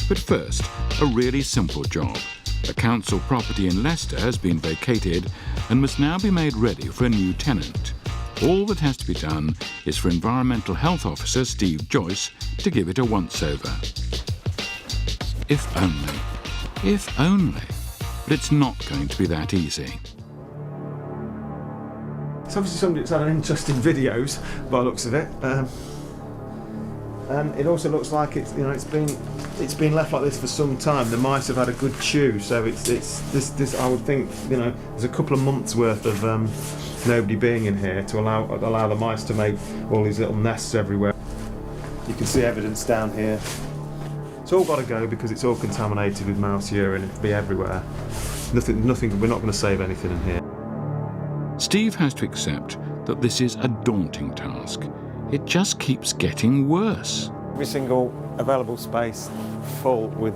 But first, a really simple job. A council property in Leicester has been vacated and must now be made ready for a new tenant. All that has to be done is for Environmental Health Officer Steve Joyce to give it a once-over. If only. If only. But it's not going to be that easy. It's obviously somebody that's had an interest in videos, by the looks of it. And it also looks like it's been left like this for some time. The mice have had a good chew, so it's this. I would think, there's a couple of months worth of nobody being in here to allow the mice to make all these little nests everywhere. You can see evidence down here. It's all got to go because it's all contaminated with mouse urine. It'll be everywhere. Nothing. We're not going to save anything in here. Steve has to accept that this is a daunting task. It just keeps getting worse. Every single available space full with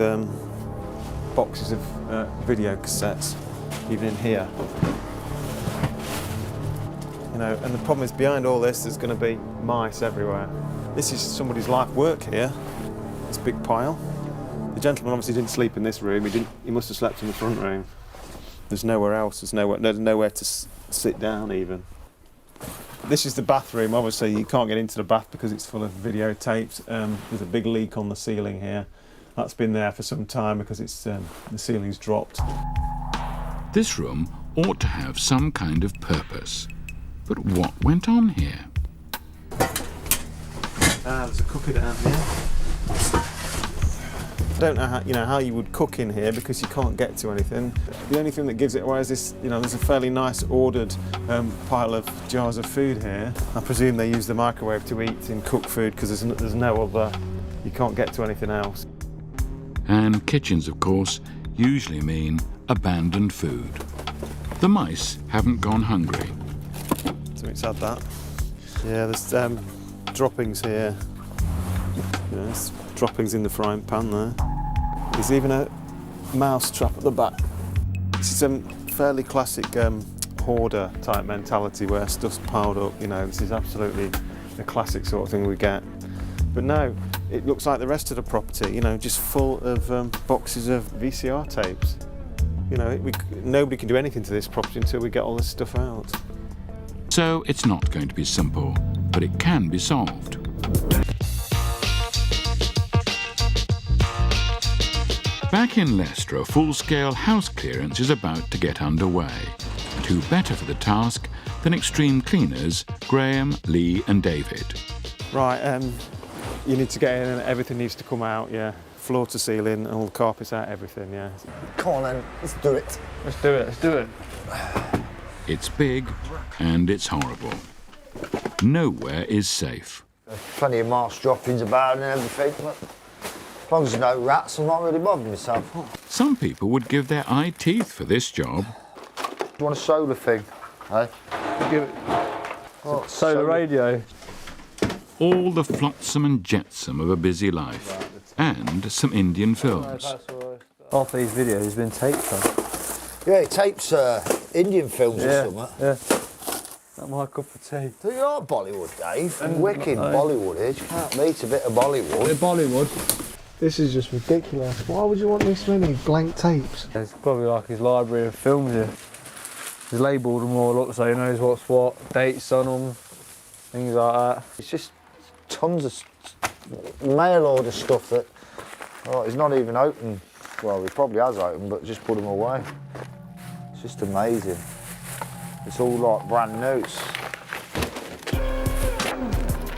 boxes of video cassettes, even in here. And the problem is behind all this there's going to be mice everywhere. This is somebody's life work here, this big pile. The gentleman obviously didn't sleep in this room, he must have slept in the front room. There's nowhere else, there's nowhere to sit down even. This is the bathroom. Obviously you can't get into the bath because it's full of videotapes. There's a big leak on the ceiling here. That's been there for some time because it's the ceiling's dropped. This room ought to have some kind of purpose. But what went on here? There's a cooker down here. I don't know how you would cook in here because you can't get to anything. The only thing that gives it away is this, there's a fairly nice ordered pile of jars of food here. I presume they use the microwave to eat and cook food because there's no other, you can't get to anything else. And kitchens, of course, usually mean abandoned food. The mice haven't gone hungry. So it's had that. Yeah, there's droppings here. There's droppings in the frying pan there. There's even a mouse trap at the back. This is a fairly classic hoarder type mentality where stuff's piled up. This is absolutely the classic sort of thing we get. But no, it looks like the rest of the property, just full of boxes of VCR tapes. Nobody can do anything to this property until we get all this stuff out. So it's not going to be simple, but it can be solved. Back in Leicester, a full-scale house clearance is about to get underway. Two better for the task than extreme cleaners, Graham, Lee and David. Right, you need to get in and everything needs to come out, yeah. Floor to ceiling, all the carpets out, everything, yeah. Come on then, let's do it. Let's do it. It's big and it's horrible. Nowhere is safe. There's plenty of mouse droppings about and everything, but as long as there's no rats, I'm not really bothering myself. Some people would give their eye teeth for this job. Do you want a solar thing, eh? Give it. Oh, solar radio. All the flotsam and jetsam of a busy life. And some Indian films. Half these videos have been taped, though. Yeah, it tapes Indian films or something. Yeah. That's my cup of tea. Do you like Bollywood, Dave? Wicked Bollywood is. You can't beat a bit of Bollywood. Bollywood. This is just ridiculous. Why would you want this many blank tapes? It's probably like his library of films here. He's labelled them all up so he knows what's what, dates on them, things like that. It's just tons of mail order stuff that he's not even opened. Well, he probably has opened, but just put them away. It's just amazing. It's all like brand new.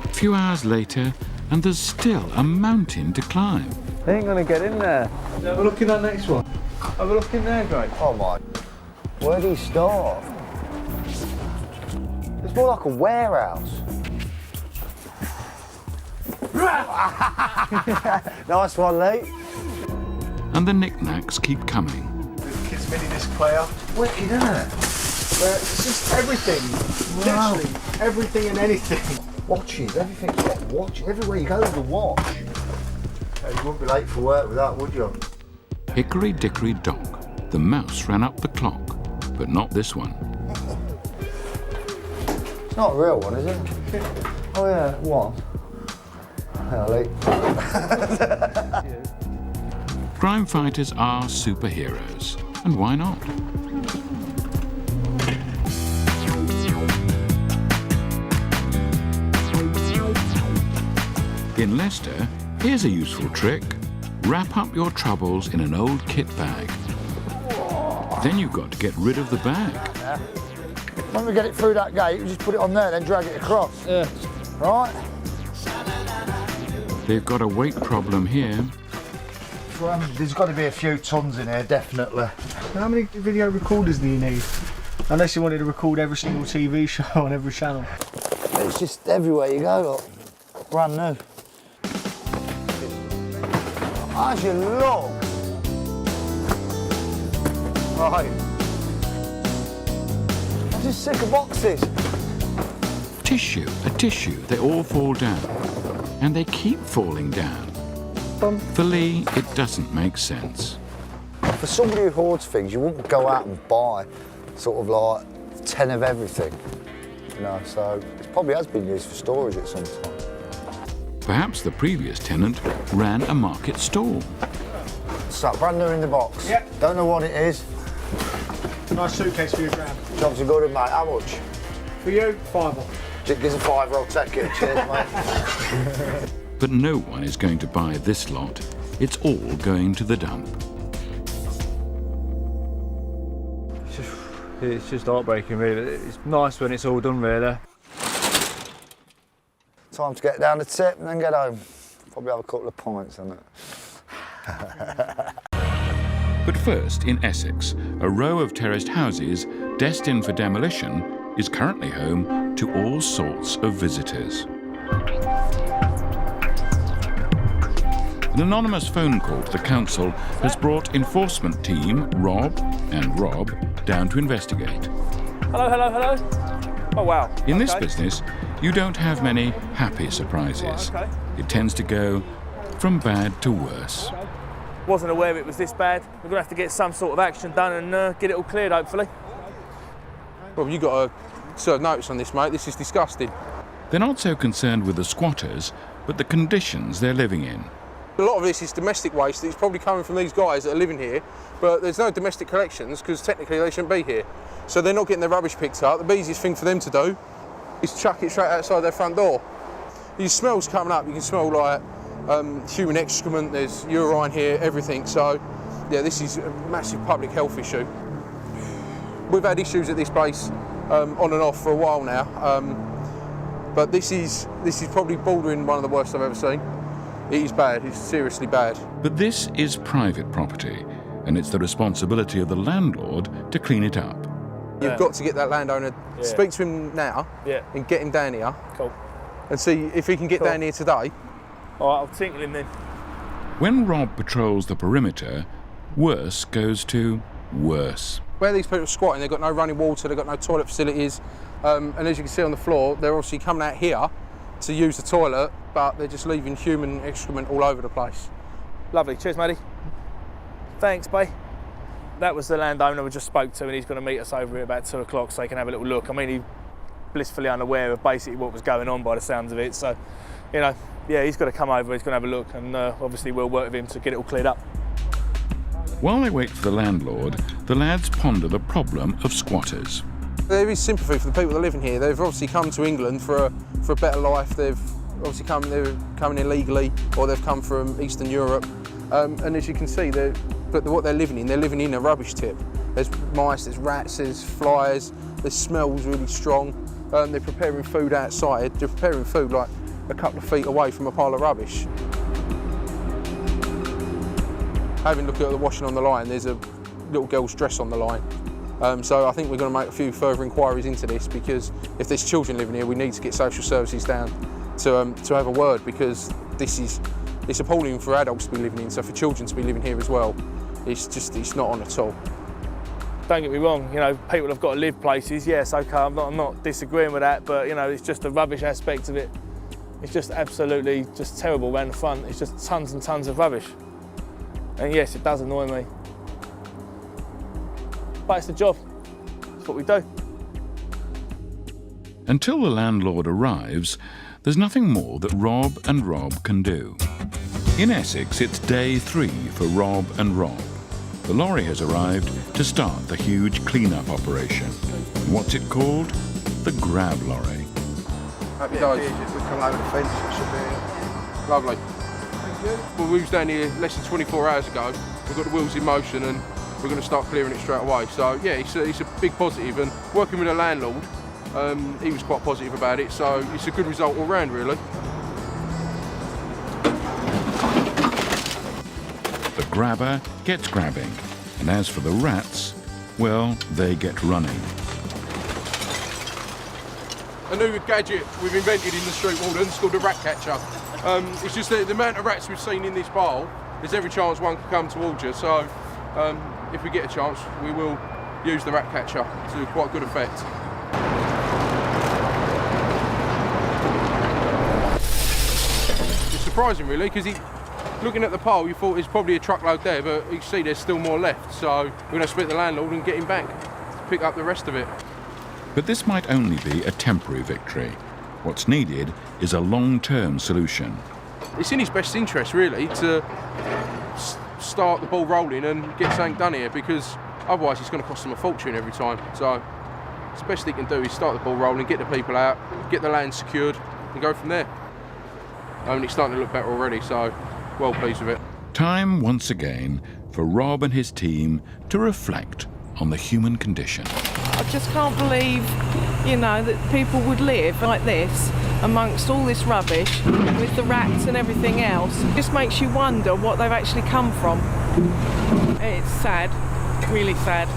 A few hours later, and there's still a mountain to climb. They ain't gonna get in there. Have a look in that next one. Have a look in there, Greg. Oh my, where do you start? It's more like a warehouse. Nice one, Lee. And the knickknacks keep coming. The kids' mini disc player. Wicked, isn't it? It's just everything. Wow. Literally everything and anything. Watches, everything's got watches. Everywhere you go, there's a watch. You wouldn't be late for work with that, would you? Hickory dickory dock. The mouse ran up the clock, but not this one. It's not a real one, is it? Oh yeah, one. Lee. Crime fighters are superheroes, and why not? In Leicester, here's a useful trick. Wrap up your troubles in an old kit bag. Then you've got to get rid of the bag. When we get it through that gate, we just put it on there, then drag it across. Yeah. Right? They've got a weight problem here. Well, there's got to be a few tons in here, definitely. How many video recorders do you need? Unless you wanted to record every single TV show on every channel. It's just everywhere you go, look. Brand new. As you look. Right. I'm just sick of boxes. Tissue, a tissue, they all fall down. And they keep falling down. For Lee, it doesn't make sense. For somebody who hoards things, you wouldn't go out and buy sort of like 10 of everything. You know, so it probably has been used for storage at some time. Perhaps the previous tenant ran a market stall. So, brand new in the box. Yeah. Don't know what it is. Nice suitcase for your gram. Jobs are good, mate. How much? For you, £5. Gives a £5, I'll take it. Cheers, mate. But no one is going to buy this lot. It's all going to the dump. It's just heartbreaking, really. It's nice when it's all done, really. Time to get down the tip and then get home. Probably have a couple of pints on it. But first, in Essex, a row of terraced houses destined for demolition is currently home to all sorts of visitors. An anonymous phone call to the council has brought enforcement team Rob and Rob down to investigate. Hello, hello, hello. Oh, wow. In this business, you don't have many happy surprises. Right, okay. It tends to go from bad to worse. Wasn't aware it was this bad. We're going to have to get some sort of action done and get it all cleared, hopefully. Well, you've got to serve notice on this, mate. This is disgusting. They're not so concerned with the squatters, but the conditions they're living in. A lot of this is domestic waste that's probably coming from these guys that are living here, but there's no domestic collections because technically they shouldn't be here. So they're not getting their rubbish picked up. The easiest thing for them to do is chuck it straight outside their front door. These smells coming up, you can smell like human excrement, there's urine here, everything. So, yeah, this is a massive public health issue. We've had issues at this place on and off for a while now, but this is probably bordering one of the worst I've ever seen. It is bad, it's seriously bad. But this is private property, and it's the responsibility of the landlord to clean it up. You've got to get that landowner, speak to him now and get him down here. Cool. And see if he can get down here today. All right, I'll tinkle him then. When Rob patrols the perimeter, worse goes to worse. Where these people are squatting, they've got no running water, they've got no toilet facilities, and as you can see on the floor, they're obviously coming out here to use the toilet, but they're just leaving human excrement all over the place. Lovely. Cheers, matey. Thanks, babe. That was the landowner we just spoke to, and he's going to meet us over here about 2 o'clock so he can have a little look. I mean, he's blissfully unaware of basically what was going on by the sounds of it. So, you know, yeah, he's got to come over, he's going to have a look, and obviously we'll work with him to get it all cleared up. While they wait for the landlord, the lads ponder the problem of squatters. There is sympathy for the people that live in here. They've obviously come to England for a better life. They've obviously they're coming illegally, or they've come from Eastern Europe. And as you can see, what they're living in a rubbish tip. There's mice, there's rats, there's flies, the smell's really strong. They're preparing food outside. They're preparing food like a couple of feet away from a pile of rubbish. Having a look at the washing on the line, there's a little girl's dress on the line. So I think we're going to make a few further inquiries into this, because if there's children living here, we need to get social services down to have a word, because it's appalling for adults to be living in, so for children to be living here as well, it's not on at all. Don't get me wrong, you know, people have got to live places, yes, okay, I'm not disagreeing with that, but, you know, it's just the rubbish aspect of it. It's just absolutely just terrible around the front. It's just tons and tons of rubbish. And yes, it does annoy me. But it's the job. It's what we do. Until the landlord arrives, there's nothing more that Rob and Rob can do. In Essex, it's day 3 for Rob and Rob. The lorry has arrived to start the huge clean-up operation. And what's it called? The grab lorry. Happy days. We come over the fence, it should be Lovely. Well, we was down here less than 24 hours ago. We've got the wheels in motion and we're going to start clearing it straight away. So yeah, it's a big positive, and working with a landlord, he was quite positive about it, so it's a good result all round really. The grabber gets grabbing, and as for the rats, well, they get running. A new gadget we've invented in the street warden, it's called a rat catcher. It's just the amount of rats we've seen in this pile, there's every chance one could come towards you, so if we get a chance, we will use the rat catcher to quite good effect. It's surprising really, because looking at the pile, you thought there's probably a truckload there, but you can see there's still more left, so we're going to split the landlord and get him back to pick up the rest of it. But this might only be a temporary victory. What's needed is a long-term solution. It's in his best interest really to start the ball rolling and get something done here, because otherwise it's going to cost him a fortune every time. So the best he can do is start the ball rolling, get the people out, get the land secured and go from there. And it's starting to look better already, so well pleased with it. Time once again for Rob and his team to reflect on the human condition. I just can't believe, you know, that people would live like this amongst all this rubbish with the rats and everything else. It just makes you wonder what they've actually come from. It's sad, really sad.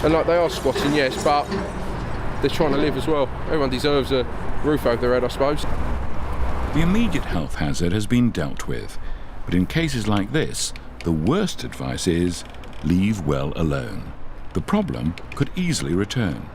And like, they are squatting, yes, but they're trying to live as well. Everyone deserves a roof over their head, I suppose. The immediate health hazard has been dealt with, but in cases like this, the worst advice is leave well alone. The problem could easily return.